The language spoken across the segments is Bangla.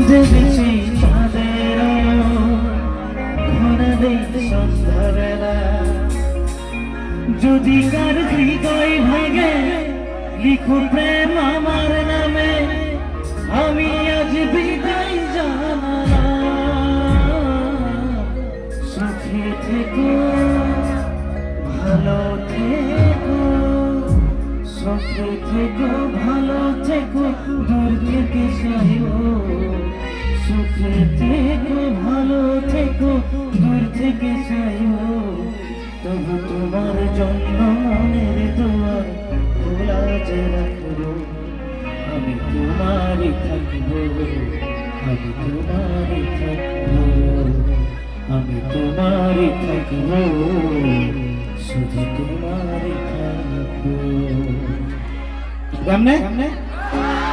জেগেছি চাঁদের ঘোরাবে সন্ধ্যাবেলা। যদি কার হৃদয় ভাঙে লিখো প্রেম আমার নামে, আমি আজ বিদায় জানালাম। সুখে থেকো ভালো থেকো, সুখে থেকো ভালো থেকো, দূর থেকে সইও। সুখে থেকো ভালো থেকো, দূর থেকে সইও। তবু তোমার জন্য মনের দুয়ার খোলা যে রাখবো। আমি তোমারই থাকবো, আমি তোমারই থাকবো, আমি তোমারই থাকবো, শুধু তোমারই থাকবো। গামনে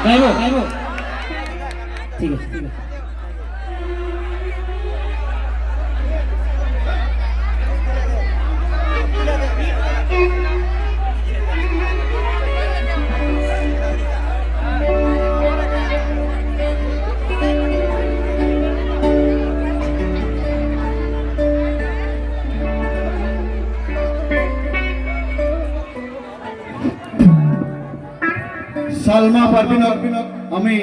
গাইবো গাইবো, ঠিক আছে ঠিক আছে। সালমা পারভিনক আমি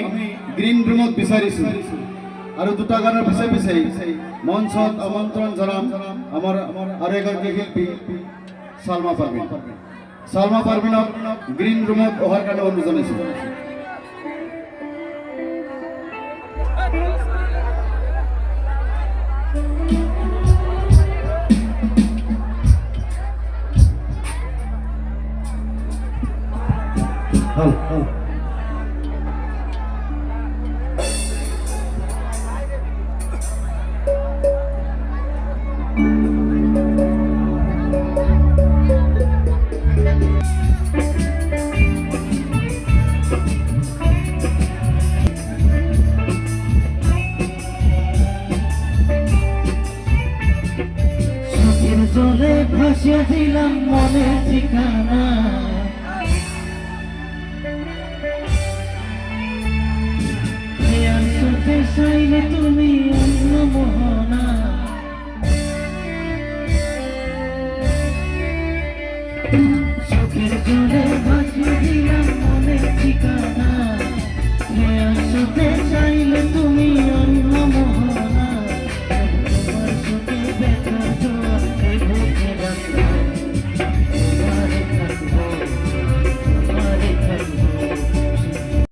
গ্রিন রুমত বিচাৰিছো আৰু দুটা গানৰ পিছে পিছে মঞ্চত আমন্ত্ৰণ জনাম আমাৰ আৰু এগৰাকী শিল্পী সালমা পারভিন। সালমা পারভিনক গ্রিন রুমত অহাৰ কাৰণে অনুৰোধ জনাইছো। চোখের জলে ভাসিয়ে দিলাম মনের ঠিকানা, চাইলে তুমি অন্য মোহনা।